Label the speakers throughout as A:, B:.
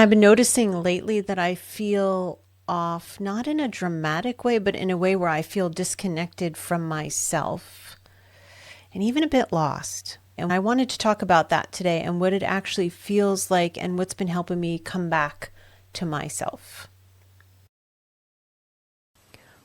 A: I've been noticing lately that I feel off, not in a dramatic way, but in a way where I feel disconnected from myself and even a bit lost. And I wanted to talk about that today and what it actually feels like and what's been helping me come back to myself.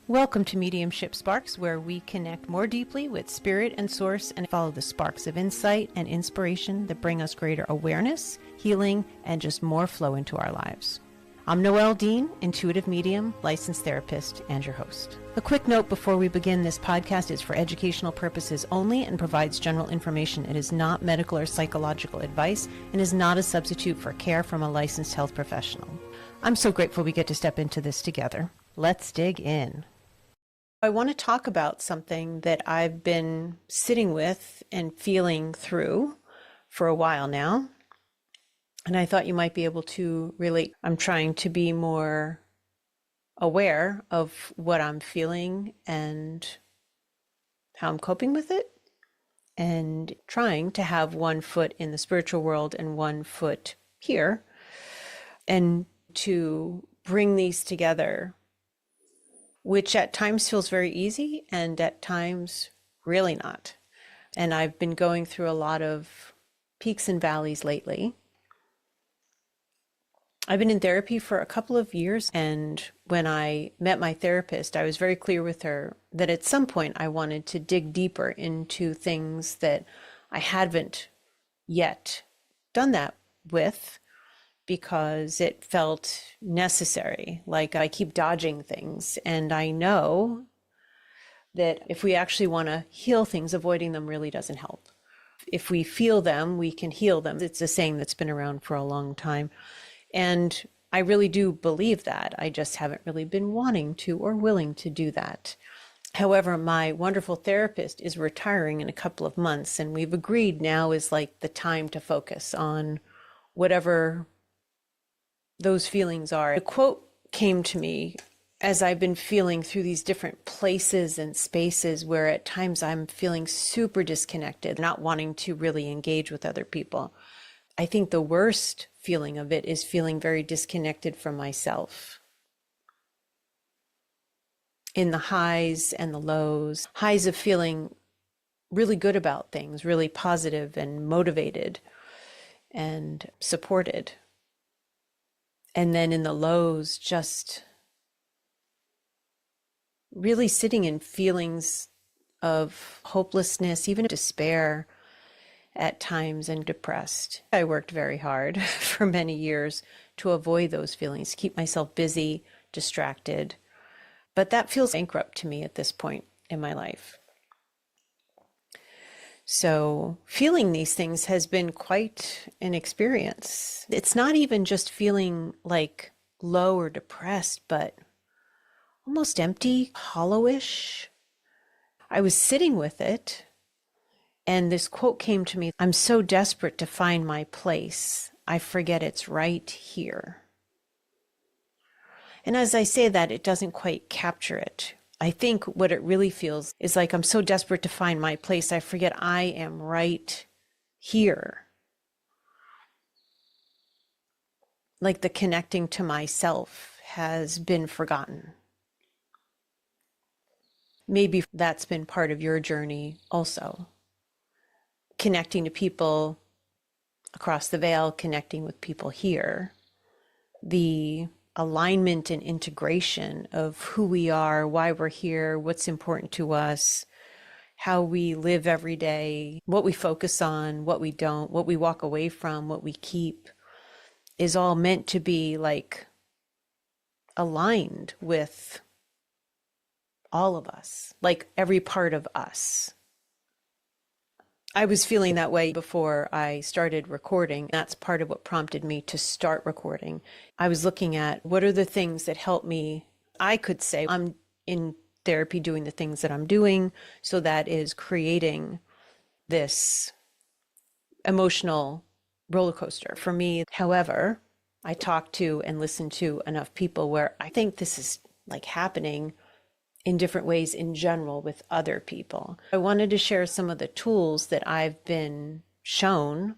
A: Welcome to Mediumship Sparks, where we connect more deeply with spirit and source and follow the sparks of insight and inspiration that bring us greater awareness, healing, and just more flow into our lives. I'm Noelle Dean, intuitive medium, licensed therapist, and your host. A quick note before we begin: this podcast is for educational purposes only and provides general information. It is not medical or psychological advice and is not a substitute for care from a licensed health professional. I'm so grateful we get to step into this together. Let's dig in. I want to talk about something that I've been sitting with and feeling through for a while now. And I thought you might be able to relate. I'm trying to be more aware of what I'm feeling and how I'm coping with it, and trying to have one foot in the spiritual world and one foot here, and to bring these together, which at times feels very easy and at times really not. And I've been going through a lot of peaks and valleys lately. I've been in therapy for a couple of years, and when I met my therapist, I was very clear with her that at some point I wanted to dig deeper into things that I haven't yet done that with, because it felt necessary. Like I keep dodging things, and I know that if we actually want to heal things, avoiding them really doesn't help. If we feel them, we can heal them. It's a saying that's been around for a long time. And I really do believe that. I just haven't really been wanting to or willing to do that. However, my wonderful therapist is retiring in a couple of months, and we've agreed now is like the time to focus on whatever those feelings are. A quote came to me as I've been feeling through these different places and spaces where at times I'm feeling super disconnected, not wanting to really engage with other people. I think the worst feeling of it is feeling very disconnected from myself. In the highs and the lows, highs of feeling really good about things, really positive and motivated and supported. And then in the lows, just really sitting in feelings of hopelessness, even despair at times, and depressed. I worked very hard for many years to avoid those feelings, keep myself busy, distracted. But that feels bankrupt to me at this point in my life. So feeling these things has been quite an experience. It's not even just feeling like low or depressed, but almost empty, hollowish. I was sitting with it, and this quote came to me: "I'm so desperate to find my place, I forget it's right here." And as I say that, it doesn't quite capture it. I think what it really feels is like I'm so desperate to find my place, I forget I am right here. Like the connecting to myself has been forgotten. Maybe that's been part of your journey also. Connecting to people across the veil, connecting with people here. The alignment and integration of who we are, why we're here, what's important to us, how we live every day, what we focus on, what we don't, what we walk away from, what we keep, is all meant to be like aligned with all of us, like every part of us. I was feeling that way before I started recording. That's part of what prompted me to start recording. I was looking at what are the things that help me. I could say I'm in therapy doing the things that I'm doing, so that is creating this emotional roller coaster for me. However, I talk to and listen to enough people where I think this is like happening in different ways in general with other people. I wanted to share some of the tools that I've been shown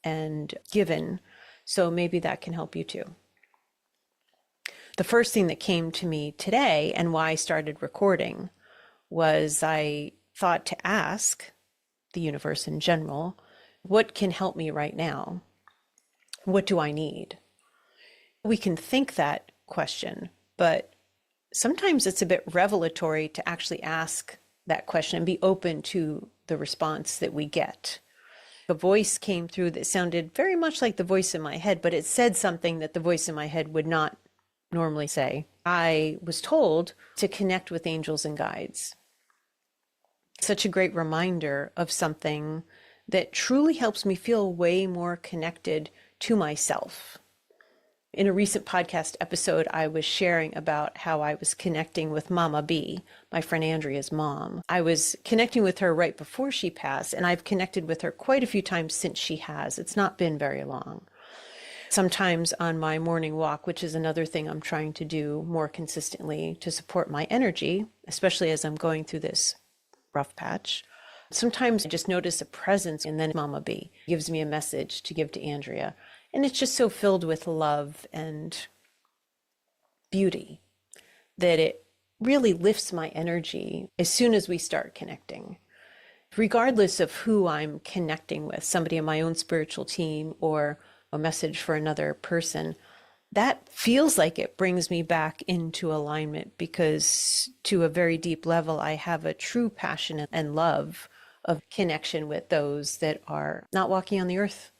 A: and given So maybe that can help you too. The first thing that came to me today and why I started recording was I thought to ask the universe in general, what can help me right now? What do I need? We can think that question, but sometimes it's a bit revelatory to actually ask that question and be open to the response that we get. A voice came through that sounded very much like the voice in my head, but it said something that the voice in my head would not normally say. I was told to connect with angels and guides. Such a great reminder of something that truly helps me feel way more connected to myself. In a recent podcast episode, I was sharing about how I was connecting with Mama B, my friend Andrea's mom. I was connecting with her right before she passed, and I've connected with her quite a few times since she has. It's not been very long. Sometimes on my morning walk, which is another thing I'm trying to do more consistently to support my energy, especially as I'm going through this rough patch. Sometimes I just notice a presence, and then Mama B gives me a message to give to Andrea. And it's just so filled with love and beauty that it really lifts my energy as soon as we start connecting. Regardless of who I'm connecting with, somebody on my own spiritual team or a message for another person, that feels like it brings me back into alignment, because to a very deep level, I have a true passion and love of connection with those that are not walking on the earth.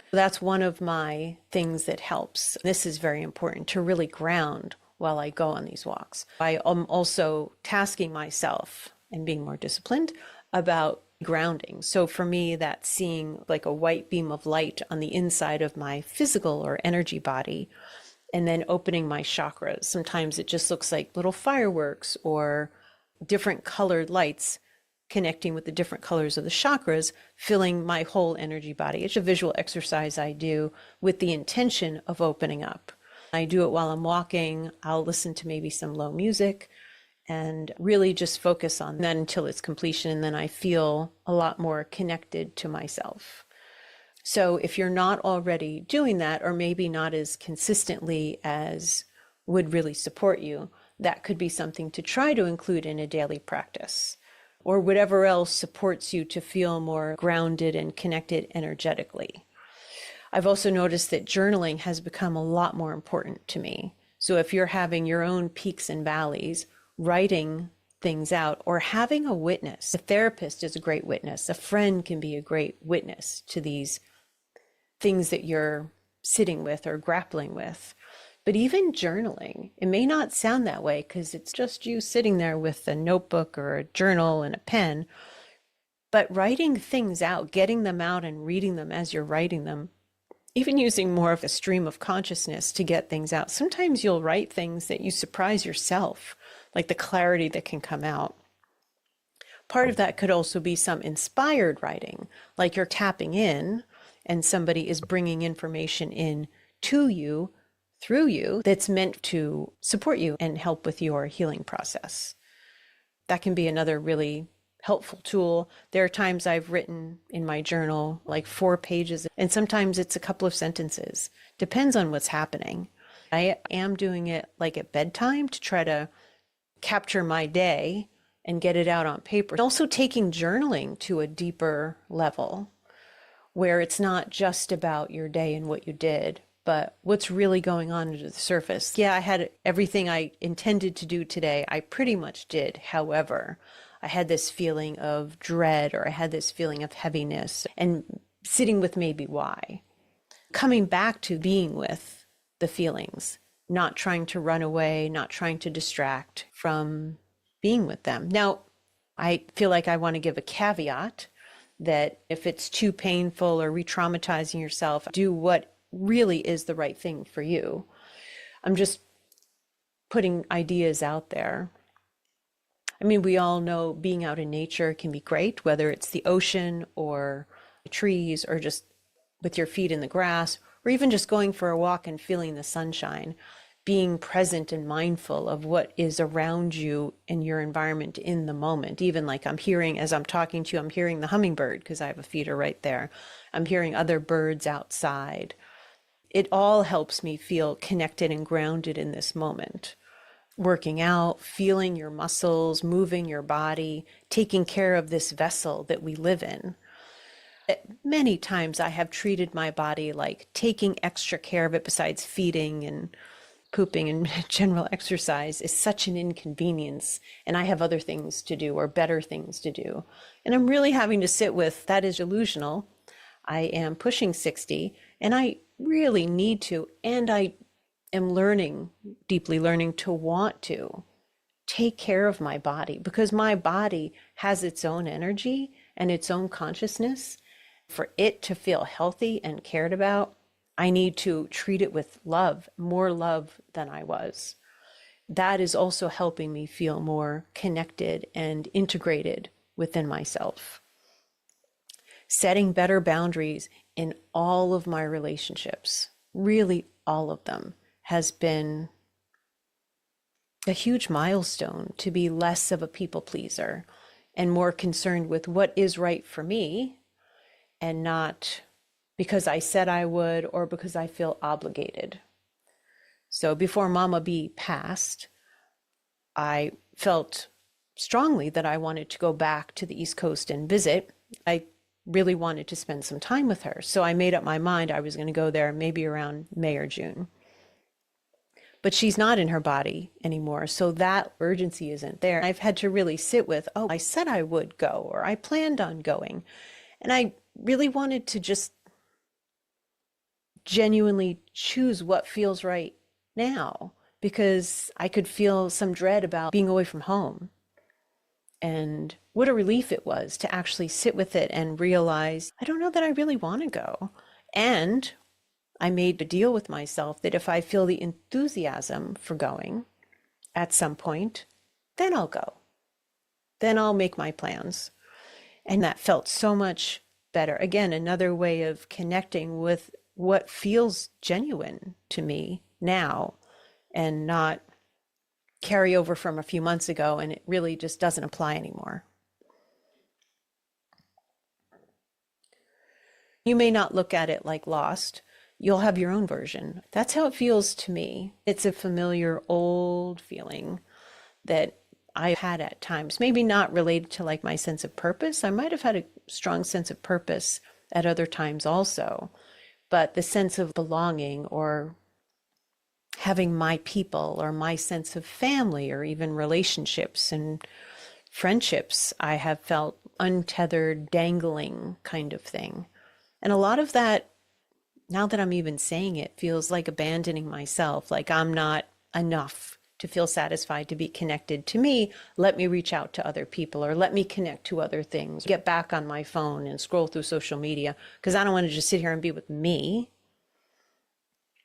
A: That's one of my things that helps. This is very important, to really ground while I go on these walks. I am also tasking myself and being more disciplined about grounding. So for me, that's seeing like a white beam of light on the inside of my physical or energy body, and then opening my chakras. Sometimes it just looks like little fireworks or different colored lights connecting with the different colors of the chakras, filling my whole energy body. It's a visual exercise I do with the intention of opening up. I do it while I'm walking. I'll listen to maybe some low music and really just focus on that until its completion. And then I feel a lot more connected to myself. So if you're not already doing that, or maybe not as consistently as would really support you, that could be something to try to include in a daily practice, or whatever else supports you to feel more grounded and connected energetically. I've also noticed that journaling has become a lot more important to me. So if you're having your own peaks and valleys, writing things out, or having a witness, a therapist is a great witness, a friend can be a great witness to these things that you're sitting with or grappling with. But even journaling, it may not sound that way because it's just you sitting there with a notebook or a journal and a pen, but writing things out, getting them out and reading them as you're writing them, even using more of a stream of consciousness to get things out. Sometimes you'll write things that you surprise yourself, like the clarity that can come out. Part of that could also be some inspired writing, like you're tapping in and somebody is bringing information in to you, through you, that's meant to support you and help with your healing process. That can be another really helpful tool. There are times I've written in my journal like 4 pages, and sometimes it's a couple of sentences. Depends on what's happening. I am doing it like at bedtime to try to capture my day and get it out on paper. Also taking journaling to a deeper level where it's not just about your day and what you did, but what's really going on under the surface. Yeah, I had everything I intended to do today. I pretty much did. However, I had this feeling of dread, or I had this feeling of heaviness, and sitting with maybe why. Coming back to being with the feelings, not trying to run away, not trying to distract from being with them. Now, I feel like I want to give a caveat that if it's too painful or re-traumatizing yourself, do what really is the right thing for you. I'm just putting ideas out there. I mean, we all know being out in nature can be great, whether it's the ocean or the trees, or just with your feet in the grass, or even just going for a walk and feeling the sunshine. being present and mindful of what is around you in your environment in the moment. Even like I'm hearing, as I'm talking to you, I'm hearing the hummingbird because I have a feeder right there. I'm hearing other birds outside. It all helps me feel connected and grounded in this moment. Working out, feeling your muscles, moving your body, taking care of this vessel that we live in. Many times I have treated my body like taking extra care of it besides feeding and pooping and general exercise is such an inconvenience, and I have other things to do or better things to do. And I'm really having to sit with that is delusional. I am pushing 60 and I really need to, and I am learning, deeply learning to want to take care of my body because my body has its own energy and its own consciousness. For it to feel healthy and cared about, I need to treat it with love, more love than I was. That is also helping me feel more connected and integrated within myself. Setting better boundaries in all of my relationships, really all of them, has been a huge milestone to be less of a people pleaser and more concerned with what is right for me and not because I said I would or because I feel obligated. So before Mama B passed, I felt strongly that I wanted to go back to the East Coast and visit. I really wanted to spend some time with her. So I made up my mind I was going to go there maybe around May or June. But she's not in her body anymore. So that urgency isn't there. I've had to really sit with, oh, I said I would go, or I planned on going. And I really wanted to just genuinely choose what feels right now, because I could feel some dread about being away from home. And what a relief it was to actually sit with it and realize, I don't know that I really want to go. And I made a deal with myself that if I feel the enthusiasm for going at some point, then I'll go. Then I'll make my plans. And that felt so much better. Again, another way of connecting with what feels genuine to me now and not carry over from a few months ago and it really just doesn't apply anymore. You may not look at it like lost. You'll have your own version. That's how it feels to me. It's a familiar old feeling that I had at times, maybe not related to like my sense of purpose. I might have had a strong sense of purpose at other times also, but the sense of belonging or having my people or my sense of family or even relationships and friendships, I have felt untethered, dangling kind of thing. And a lot of that, now that I'm even saying it, feels like abandoning myself, like I'm not enough to feel satisfied to be connected to me. Let me reach out to other people or let me connect to other things, get back on my phone and scroll through social media because I don't want to just sit here and be with me.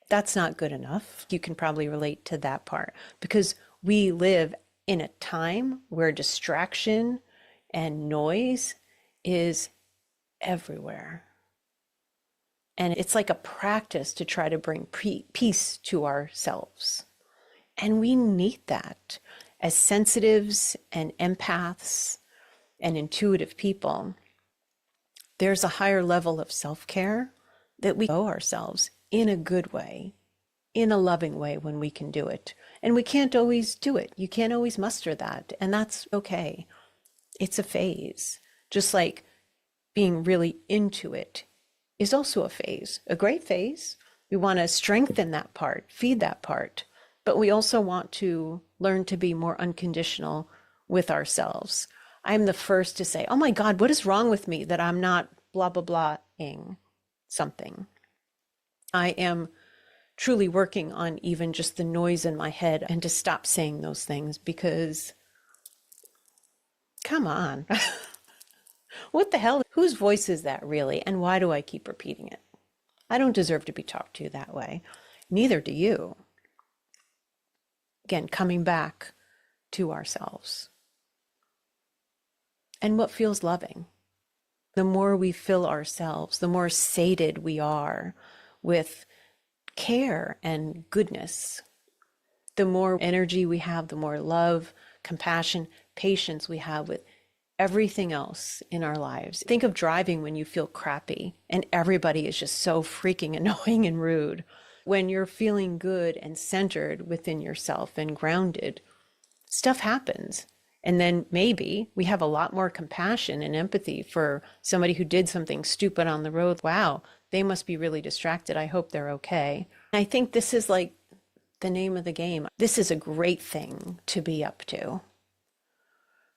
A: That's not good enough. You can probably relate to that part because we live in a time where distraction and noise is everywhere. And it's like a practice to try to bring peace to ourselves. And we need that as sensitives and empaths and intuitive people. There's a higher level of self-care that we owe ourselves in a good way, in a loving way when we can do it. And we can't always do it. You can't always muster that. And that's okay. It's a phase. Just like being really into it is also a phase, a great phase. We want to strengthen that part, feed that part, but we also want to learn to be more unconditional with ourselves. I'm the first to say, oh my God, what is wrong with me that I'm not blah, blah, blah-ing something. I am truly working on even just the noise in my head and to stop saying those things because, come on. What the hell? Whose voice is that really? And why do I keep repeating it? I don't deserve to be talked to that way. Neither do you. Again, coming back to ourselves. And what feels loving. The more we fill ourselves, the more sated we are with care and goodness, The more energy we have, the more love, compassion, patience we have with everything else in our lives. Think of driving when you feel crappy and everybody is just so freaking annoying and rude. When you're feeling good and centered within yourself and grounded, stuff happens. And then maybe we have a lot more compassion and empathy for somebody who did something stupid on the road. Wow, they must be really distracted. I hope they're okay. I think this is like the name of the game. This is a great thing to be up to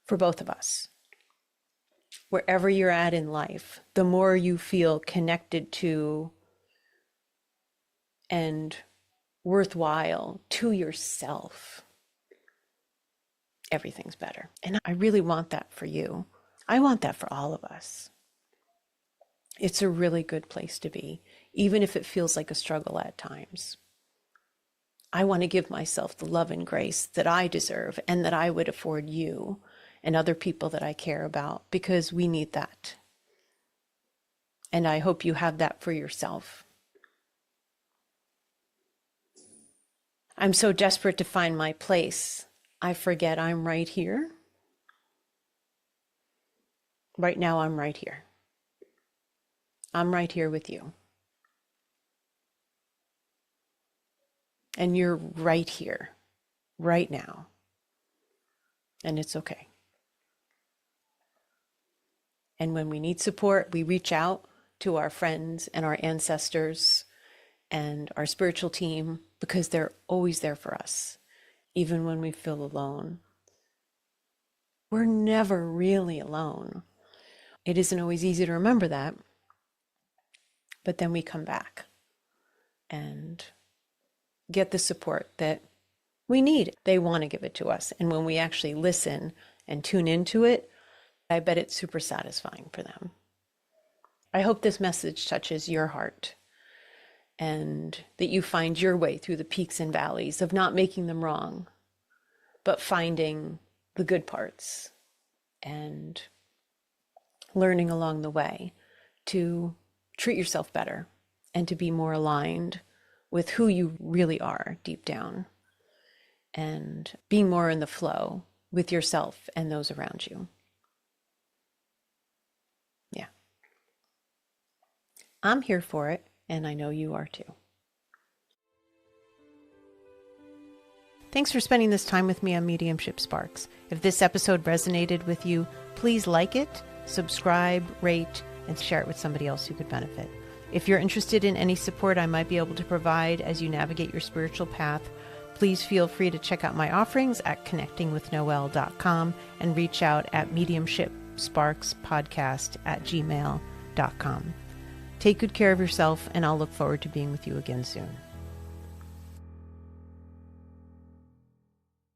A: for both of us. Wherever you're at in life, the more you feel connected to and worthwhile to yourself, everything's better. And I really want that for you. I want that for all of us. It's a really good place to be, even if it feels like a struggle at times. I want to give myself the love and grace that I deserve and that I would afford you and other people that I care about, because we need that. And I hope you have that for yourself. I'm so desperate to find my place. I forget I'm right here. Right now, I'm right here. I'm right here with you. And you're right here, right now. And it's okay. And when we need support, we reach out to our friends and our ancestors and our spiritual team, because they're always there for us, even when we feel alone. We're never really alone. It isn't always easy to remember that, but then we come back and get the support that we need. They want to give it to us. And when we actually listen and tune into it, I bet it's super satisfying for them. I hope this message touches your heart and that you find your way through the peaks and valleys of not making them wrong, but finding the good parts and learning along the way to treat yourself better and to be more aligned with who you really are deep down, and being more in the flow with yourself and those around you. Yeah. I'm here for it, and I know you are too. Thanks for spending this time with me on Mediumship Sparks. If this episode resonated with you, please like it, subscribe, rate, and share it with somebody else who could benefit. If you're interested in any support I might be able to provide as you navigate your spiritual path, please feel free to check out my offerings at connectingwithnoelle.com and reach out at mediumshipsparkspodcast@gmail.com. Take good care of yourself, and I'll look forward to being with you again soon.